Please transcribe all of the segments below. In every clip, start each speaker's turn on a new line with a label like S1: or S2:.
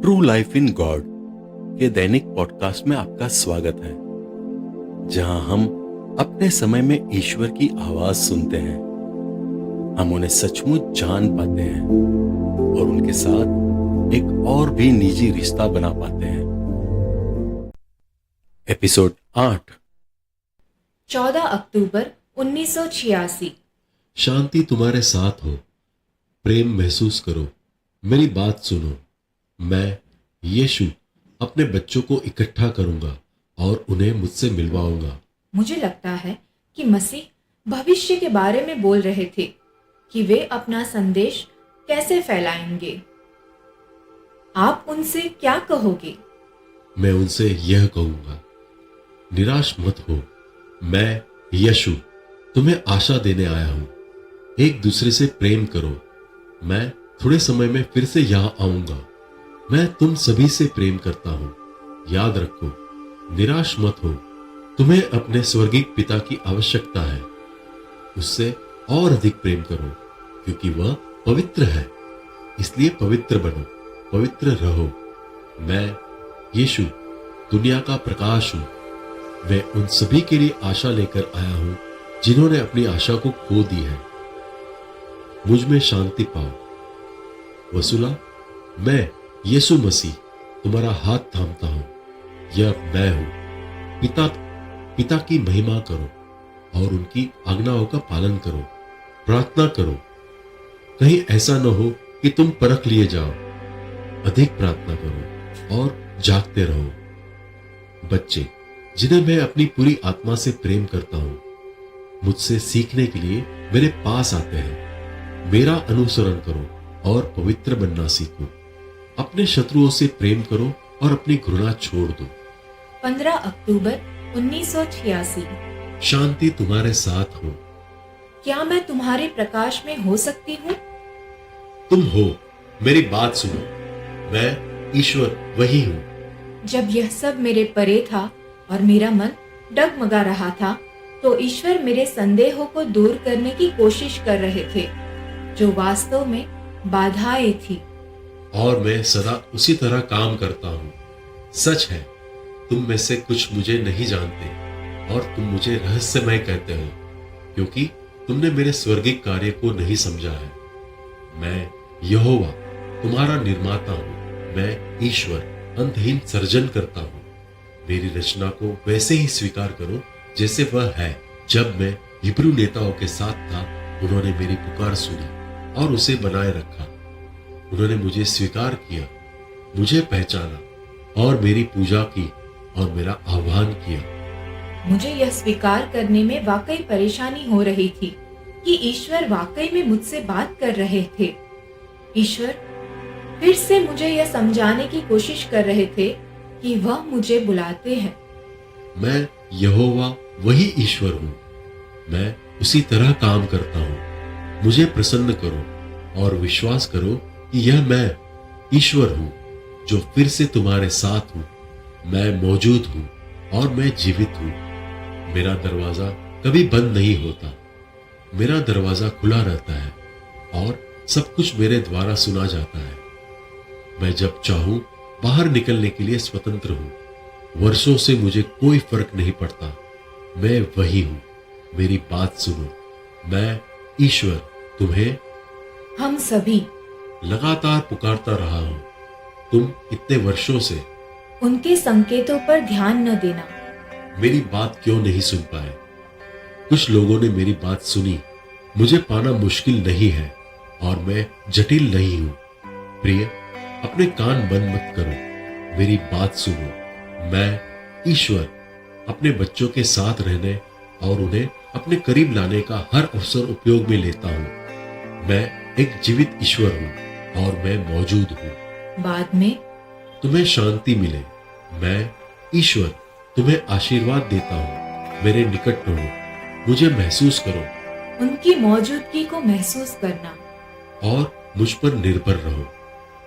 S1: True life in God के दैनिक podcast में आपका स्वागत है, जहां हम अपने समय में ईश्वर की आवाज सुनते हैं। हम उन्हें सचमुच जान पाते हैं और उनके साथ एक और भी निजी रिश्ता बना पाते हैं। एपिसोड 8
S2: 14 अक्टूबर 1986।
S3: शांति तुम्हारे साथ हो। प्रेम महसूस करो। मेरी बात सुनो। मैं यीशु अपने बच्चों को इकट्ठा करूंगा और उन्हें मुझसे मिलवाऊंगा।
S2: मुझे लगता है कि मसीह भविष्य के बारे में बोल रहे थे कि वे अपना संदेश कैसे फैलाएंगे। आप उनसे क्या कहोगे?
S3: मैं उनसे यह कहूंगा, निराश मत हो। मैं यीशु तुम्हें आशा देने आया हूं। एक दूसरे से प्रेम करो। मैं थोड़े समय में फिर से यहां आऊंगा। मैं तुम सभी से प्रेम करता हूं। याद रखो, निराश मत हो। तुम्हें अपने स्वर्गीय पिता की आवश्यकता है। उससे और अधिक प्रेम करो, क्योंकि वह पवित्र है। इसलिए पवित्र बनो, पवित्र रहो। मैं यीशु दुनिया का प्रकाश हूं। मैं उन सभी के लिए आशा लेकर आया हूं जिन्होंने अपनी आशा को खो दी है। मुझ में शांति पाओ। वसूला, मैं यीशु मसीह तुम्हारा हाथ थामता हूं। यह मैं हूं। पिता की महिमा करो और उनकी आज्ञाओं का पालन करो। प्रार्थना करो। कहीं ऐसा न हो कि तुम परख लिए जाओ। अधिक प्रार्थना करो और जागते रहो। बच्चे जिन्हें मैं अपनी पूरी आत्मा से प्रेम करता हूं, मुझसे सीखने के लिए मेरे पास आते हैं। मेरा अनुसरण करो और पवित्र बनना सीखो। अपने शत्रुओं से प्रेम करो और अपनी घृणा छोड़ दो।
S2: 15 अक्टूबर 1986।
S3: शांति तुम्हारे साथ हो।
S2: क्या मैं तुम्हारे प्रकाश में हो सकती हूँ?
S3: तुम हो। मेरी बात सुनो। मैं ईश्वर वही हूँ।
S2: जब यह सब मेरे परे था और मेरा मन डगमगा रहा था, तो ईश्वर मेरे संदेहों को दूर करने की कोशिश कर रहे थे, जो वास्तव में बाधाएं थी।
S3: और मैं सदा उसी तरह काम करता हूं। सच है, तुम में से कुछ मुझे नहीं जानते और तुम मुझे रहस्यमय कहते हो, क्योंकि तुमने मेरे स्वर्गीय कार्य को नहीं समझा है। मैं यहोवा तुम्हारा निर्माता हूं। मैं ईश्वर अंतहीन सर्जन करता हूं। मेरी रचना को वैसे ही स्वीकार करो जैसे वह है। जब मैं हिब्रू नेताओं के साथ था, उन्होंने मेरी पुकार सुनी और उसे बनाए रखा। उन्होंने मुझे स्वीकार किया, मुझे पहचाना और मेरी पूजा की और मेरा आह्वान किया।
S2: मुझे यह स्वीकार करने में वाकई परेशानी हो रही थी कि ईश्वर वाकई में मुझसे बात कर रहे थे। ईश्वर फिर से मुझे यह समझाने की कोशिश कर रहे थे कि वह मुझे बुलाते हैं। मैं
S3: यहोवा वही ईश्वर हूं। मैं उसी तरह काम करता हूं। मुझे प्रसन्न करो और विश्वास करो कि यह मैं ईश्वर हूं, जो फिर से तुम्हारे साथ हूं। मैं मौजूद हूं और मैं जीवित हूं। मेरा दरवाजा कभी बंद नहीं होता। मेरा दरवाजा खुला रहता है और सब कुछ मेरे द्वारा सुना जाता है। मैं जब चाहूं बाहर निकलने के लिए स्वतंत्र हूं। वर्षों से मुझे कोई फर्क नहीं पड़ता। मैं वही हूं। मेरी बात सुनो। मैं ईश्वर तुम्हें
S2: हम सभी
S3: लगातार पुकारता रहा हूं। तुम इतने वर्षों से
S2: उनके संकेतों पर ध्यान न देना।
S3: मेरी बात क्यों नहीं सुन पाए? कुछ लोगों ने मेरी बात सुनी। मुझे पाना मुश्किल नहीं है और मैं जटिल नहीं हूं। प्रिय, अपने कान बंद मत करो। मेरी बात सुनो। मैं ईश्वर अपने बच्चों के साथ रहने और उन्हें अपने करीब लाने का हर अवसर उपयोग में लेता हूं। मैं एक जीवित ईश्वर हूं और मैं मौजूद हूं।
S2: बाद में
S3: तुम्हें शांति मिले। मैं ईश्वर तुम्हें आशीर्वाद देता हूं। मेरे निकट रहो। मुझे महसूस करो।
S2: उनकी मौजूदगी को महसूस करना
S3: और मुझ पर निर्भर रहो।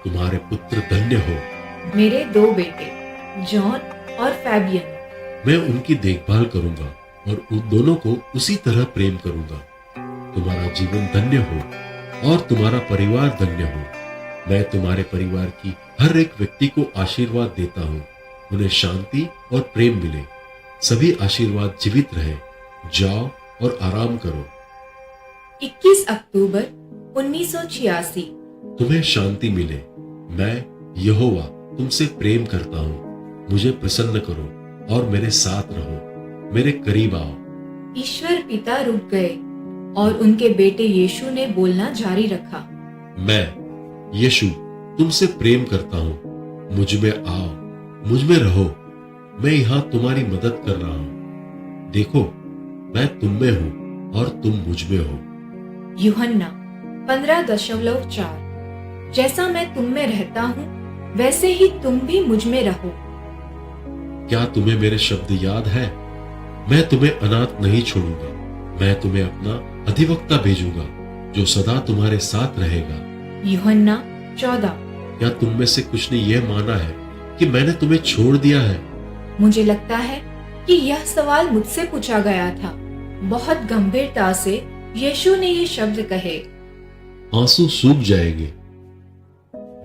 S3: तुम्हारे पुत्र धन्य हो।
S2: मेरे 2 बेटे जॉन और फैबियन।
S3: मैं उनकी देखभाल करूंगा और उन दोनों को उसी तरह प्रेम करूंगा। तुम्हारा जीवन धन्य हो और तुम्हारा परिवार धन्य हो। मैं तुम्हारे परिवार की हर एक व्यक्ति को आशीर्वाद देता हूँ। उन्हें शांति और प्रेम मिले। सभी आशीर्वाद जीवित रहे। जाओ और आराम करो।
S2: 21 अक्टूबर 1986।
S3: तुम्हें शांति मिले। मैं यहोवा तुमसे प्रेम करता हूँ। मुझे प्रसन्न करो और मेरे साथ रहो। मेरे करीब आओ।
S2: ईश्वर पिता रुक गए और उनके बेटे यीशु ने बोलना जारी रखा।
S3: मैं यीशु तुमसे प्रेम करता हूँ। मुझ में आओ, मुझ में रहो। मैं यहाँ तुम्हारी मदद कर रहा हूँ। देखो, मैं तुम में हूँ और तुम मुझ में हो।
S2: यूहन्ना 15:4। जैसा मैं तुम में रहता हूँ वैसे ही तुम भी मुझ में रहो।
S3: क्या तुम्हें मेरे शब्द याद है? मैं तुम्हें अनाथ नहीं छोड़ूंगा। मैं तुम्हें अपना अधिवक्ता भेजूंगा जो सदा तुम्हारे साथ रहेगा।
S2: यूहन्ना 14।
S3: क्या तुम में से कुछ ने यह माना है कि मैंने तुम्हें छोड़ दिया है?
S2: मुझे लगता है कि यह सवाल मुझसे पूछा गया था। बहुत गंभीरता से यीशु ने ये शब्द कहे।
S3: आंसू सूख जाएंगे,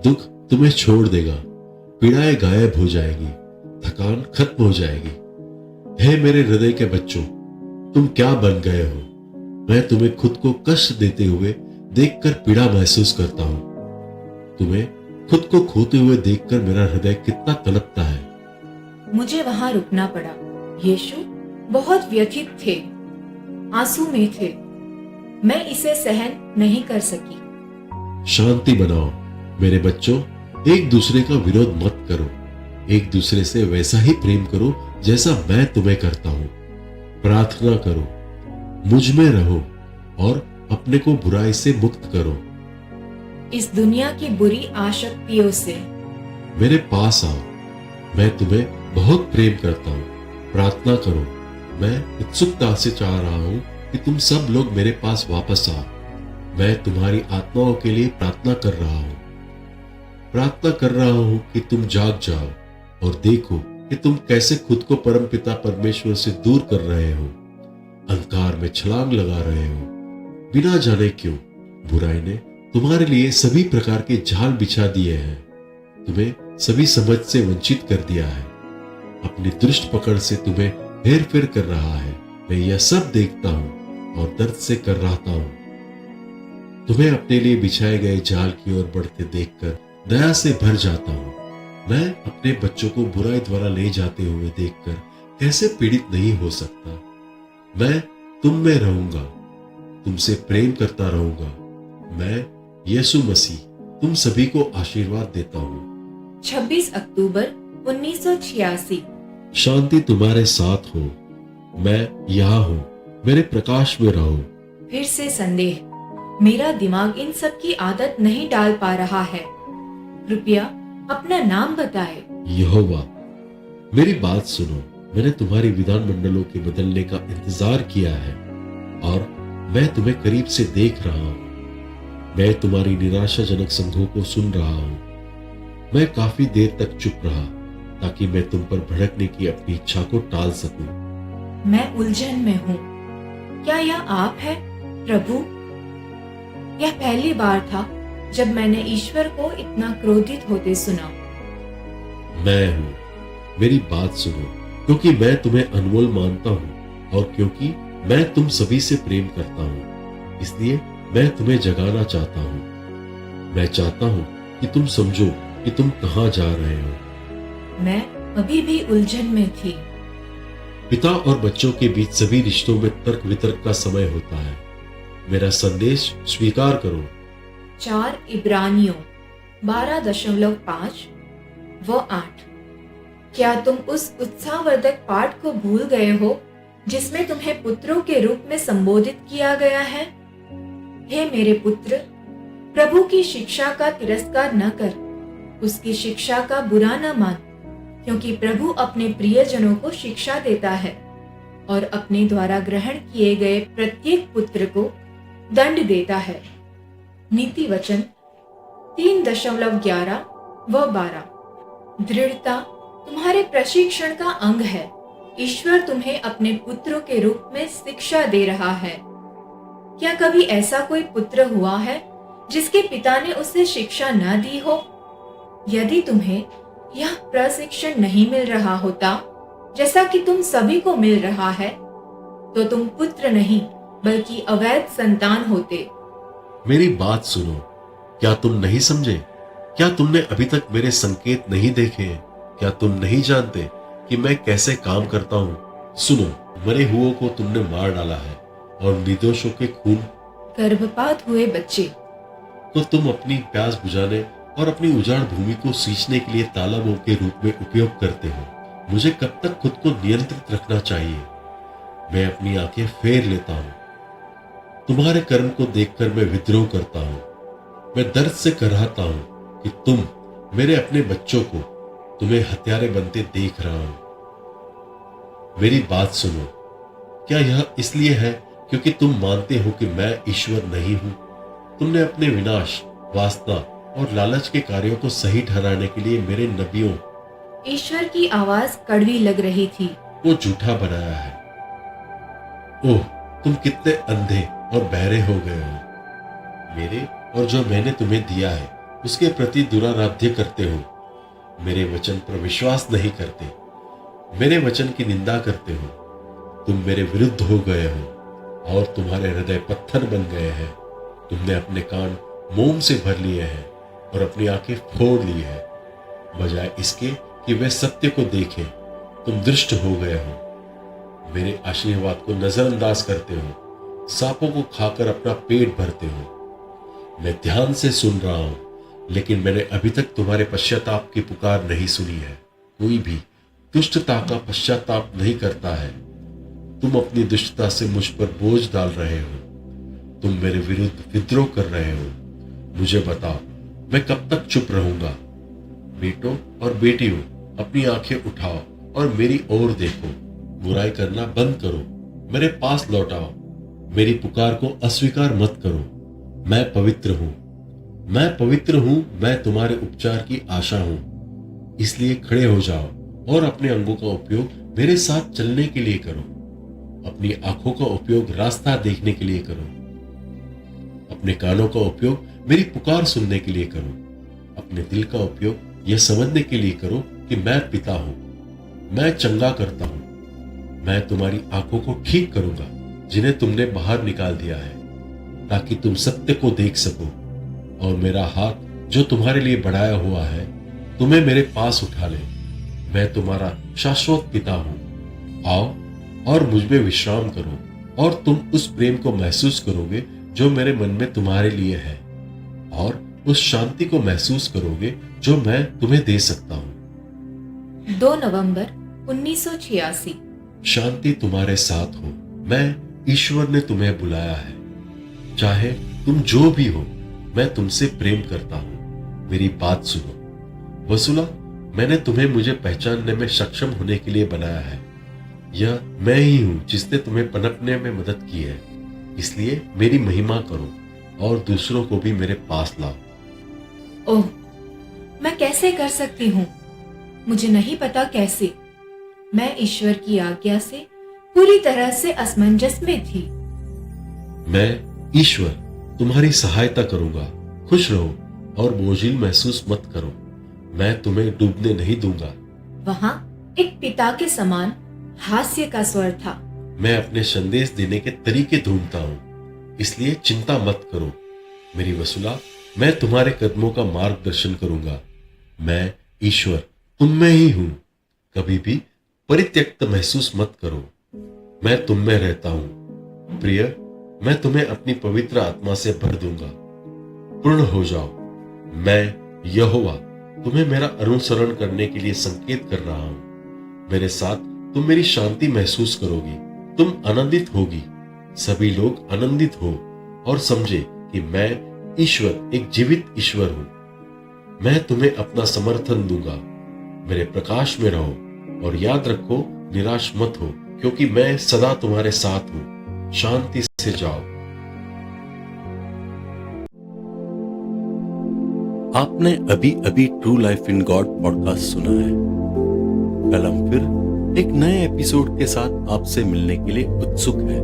S3: दुख तुम्हें छोड़ देगा, पीड़ाएं गायब हो जाएगी, थकान खत्म हो जाएगी। हे मेरे हृदय के बच्चों, तुम क्या बन गए हो? मैं तुम्हें खुद को कष्ट देते हुए देखकर पीड़ा महसूस करता हूं। तुम्हें खुद को खोते हुए देखकर मेरा हृदय कितना तड़पता है।
S2: मुझे वहां रुकना पड़ा। यीशु बहुत व्यथित थे, आंसू में थे। मैं इसे सहन नहीं कर सकी।
S3: शांति बनाओ मेरे बच्चों। एक दूसरे का विरोध मत करो। एक दूसरे से वैसा ही प्रेम करो जैसा मैं तुम्हें करता हूं। प्रार्थना करो, मुझ में रहो और अपने को बुराई से मुक्त करो।
S2: इस दुनिया की बुरी आसक्तियों से
S3: मेरे पास आओ। मैं तुम्हें बहुत प्रेम करता हूँ। प्रार्थना करो। मैं उत्सुकता से चाह रहा हूँ कि तुम सब लोग मेरे पास वापस आओ। मैं तुम्हारी आत्माओं के लिए प्रार्थना कर रहा हूँ। प्रार्थना कर रहा हूँ कि तुम जाग जाओ और देखो कि तुम कैसे खुद को परमपिता परमेश्वर से दूर कर रहे हो। अंधकार में छलांग लगा रहे हो। बिना जाने क्यों बुराई ने तुम्हारे लिए सभी प्रकार के जाल बिछा दिए हैं। तुम्हें सभी समझ से वंचित कर दिया है। अपनी दुष्ट पकड़ से तुम्हें हेर फेर कर रहा है। मैं यह सब देखता हूं और दर्द से कर रहता हूं। तुम्हें अपने लिए बिछाए गए जाल की ओर बढ़ते देखकर दया से भर जाता हूं। मैं अपने बच्चों को बुराई द्वारा ले जाते हुए देखकर कैसे पीड़ित नहीं हो सकता। मैं तुम में रहूंगा, तुमसे प्रेम करता रहूंगा। मैं यीशु मसीह तुम सभी को आशीर्वाद देता हूँ।
S2: 26 अक्टूबर 1986।
S3: शांति तुम्हारे साथ हो। मैं यहाँ हूँ, मेरे प्रकाश में रहो।
S2: फिर से संदेह। मेरा दिमाग इन सब की आदत नहीं डाल पा रहा है। कृपया अपना नाम बताए।
S3: यहोवा, मेरी बात सुनो। मैंने तुम्हारी विधानमंडलों के बदलने का इंतजार किया है और मैं तुम्हें करीब से देख रहा हूँ। मैं तुम्हारी निराशाजनक संघों को सुन रहा हूँ। मैं काफी देर तक चुप रहा ताकि मैं तुम पर भड़कने की अपनी इच्छा को टाल सकूं।
S2: मैं उलझन में हूँ। क्या यह आप है प्रभु? यह पहली बार था जब मैंने ईश्वर को इतना क्रोधित होते सुना।
S3: मैं हूँ, मेरी बात सुनो, क्योंकि मैं तुम्हें अनमोल मानता हूँ और क्योंकि मैं तुम सभी से प्रेम करता हूँ, इसलिए मैं तुम्हें जगाना चाहता हूँ। मैं चाहता हूँ कि तुम समझो कि तुम कहाँ जा रहे हो।
S2: मैं अभी भी उलझन में थी।
S3: पिता और बच्चों के बीच सभी रिश्तों में तर्क वितर्क का समय होता है। मेरा संदेश स्वीकार करो।
S2: 4 इब्रानियों 12.5 व 8। क्या तुम उस उत्साहवर्धक पाठ को भूल गए हो जिसमें तुम्हें पुत्रों के रूप में संबोधित किया गया है? हे मेरे पुत्र, प्रभु की शिक्षा का तिरस्कार न कर, उसकी शिक्षा का बुरा न मान, क्योंकि प्रभु अपने प्रियजनों को शिक्षा देता है और अपने द्वारा ग्रहण किए गए प्रत्येक पुत्र को दंड देता है। नीति वचन 3.11 व 12। दृढ़ता तुम्हारे प्रशिक्षण का अंग है। ईश्वर तुम्हें अपने पुत्रों के रूप में शिक्षा दे रहा है। क्या कभी ऐसा कोई पुत्र हुआ है जिसके पिता ने उसे शिक्षा न दी हो? यदि तुम्हें यह प्रशिक्षण नहीं मिल रहा होता जैसा कि तुम सभी को मिल रहा है, तो तुम पुत्र नहीं बल्कि अवैध संतान होते।
S3: मेरी बात सुनो, क्या तुम नहीं समझे? क्या तुमने अभी तक मेरे संकेत नहीं देखे हैं? क्या तुम नहीं जानते कि मैं कैसे काम करता हूँ? सुनो, मरे हुओं को तुमने मार डाला है और निर्दोषों के खून।
S2: गर्भपात हुए बच्चे।
S3: तो तुम अपनी प्यास बुझाने और अपनी उजाड़ भूमि को सींचने के लिए तालाबों के रूप में उपयोग करते हो। मुझे कब तक खुद को नियंत्रित रखना चाहिए? मैं अपनी आंखें फेर लेता हूँ। तुम्हारे कर्म को देखकर मैं विद्रोह करता हूँ। मैं दर्द से कराहता हूँ कि तुम मेरे अपने बच्चों को तुम्हें हत्यारे बनते देख रहा हूं। मेरी बात सुनो, क्या यह इसलिए है क्योंकि तुम मानते हो कि मैं ईश्वर नहीं हूं? तुमने अपने विनाश, वासना और लालच के कार्यों को सही ठहराने के लिए मेरे नबियों।
S2: ईश्वर की आवाज कड़वी लग रही थी।
S3: वो झूठा बनाया है। ओह, तुम कितने अंधे और बहरे हो गए हो। मेरे और जो मैंने तुम्हें दिया है उसके प्रति दुराराध्य करते हो। मेरे वचन पर विश्वास नहीं करते, मेरे वचन की निंदा करते हो। तुम मेरे विरुद्ध हो गए हो और तुम्हारे हृदय पत्थर बन गए हैं। तुमने अपने कान मोम से भर लिए हैं और अपनी आंखें फोड़ ली है। बजाय इसके कि वे सत्य को देखें, तुम दृष्ट हो गए हो। मेरे आशीर्वाद को नजरअंदाज करते हो, सांपों को खाकर अपना पेट भरते हो। मैं ध्यान से सुन रहा हूं, लेकिन मैंने अभी तक तुम्हारे पश्चाताप की पुकार नहीं सुनी है। कोई भी दुष्टता का पश्चाताप नहीं करता है। तुम अपनी दुष्टता से मुझ पर बोझ डाल रहे हो। तुम मेरे विरुद्ध विद्रोह कर रहे हो। मुझे बताओ, मैं कब तक चुप रहूंगा? बेटों और बेटियों, अपनी आंखें उठाओ और मेरी ओर देखो। बुराई करना बंद करो, मेरे पास लौटाओ। मेरी पुकार को अस्वीकार मत करो। मैं पवित्र हूं, मैं पवित्र हूं। मैं तुम्हारे उपचार की आशा हूं। इसलिए खड़े हो जाओ और अपने अंगों का उपयोग मेरे साथ चलने के लिए करो। अपनी आंखों का उपयोग रास्ता देखने के लिए करो। अपने कानों का उपयोग मेरी पुकार सुनने के लिए करो। अपने दिल का उपयोग यह समझने के लिए करो कि मैं पिता हूं, मैं चंगा करता हूं। मैं तुम्हारी आंखों को ठीक करूंगा जिन्हें तुमने बाहर निकाल दिया है, ताकि तुम सत्य को देख सको। और मेरा हाथ जो तुम्हारे लिए बढ़ाया हुआ है तुम्हें मेरे पास उठा ले। मैं तुम्हारा शाश्वत पिता हूं। आओ और मुझ में विश्राम करो, और तुम उस प्रेम को महसूस करोगे जो मेरे मन में तुम्हारे लिए है, और उस शांति को महसूस करोगे जो मैं तुम्हें दे सकता हूं।
S2: 2 नवंबर 1986।
S3: शांति तुम्हारे साथ हो। मैं ईश्वर ने तुम्हें बुलाया है। चाहे तुम जो भी हो, मैं तुमसे प्रेम करता हूं। मेरी बात सुनो वसुला, मैंने तुम्हें मुझे पहचानने में सक्षम होने के लिए बनाया है। यह मैं ही हूं जिसने तुम्हें पनपने में मदद की है। इसलिए मेरी महिमा करो और दूसरों को भी मेरे पास लाओ।
S2: ओह, मैं कैसे कर सकती हूँ? मुझे नहीं पता कैसे। मैं ईश्वर की आज्ञा से पूरी तरह से असमंजस में थी।
S3: मैं ईश्वर तुम्हारी सहायता करूंगा। खुश रहो और बोझिल महसूस मत करो। मैं तुम्हें डूबने नहीं दूंगा।
S2: वहां एक पिता के समान हास्य का स्वर था।
S3: मैं अपने संदेश देने के तरीके ढूंढता हूं, इसलिए चिंता मत करो मेरी वसुला। मैं तुम्हारे कदमों का मार्गदर्शन करूंगा। मैं ईश्वर तुम में ही हूं। कभी भी परित्यक्त महसूस मत करो। मैं तुम में रहता हूं। प्रिय, मैं तुम्हें अपनी पवित्र आत्मा से भर दूंगा। पूर्ण हो जाओ। मैं यहोवा तुम्हें मेरा अनुसरण करने के लिए संकेत कर रहा हूं। मेरे साथ तुम मेरी शांति महसूस करोगी। तुम आनंदित होगी। सभी लोग आनंदित हो और समझे कि मैं ईश्वर एक जीवित ईश्वर हूं। मैं तुम्हें अपना समर्थन दूंगा। मेरे प्रकाश में रहो और याद रखो, निराश मत हो, क्योंकि मैं सदा तुम्हारे साथ हूं। शांति से जाओ।
S1: आपने अभी अभी true life in God podcast सुना है। कल हम फिर एक नए एपिसोड के साथ आपसे मिलने के लिए उत्सुक हैं।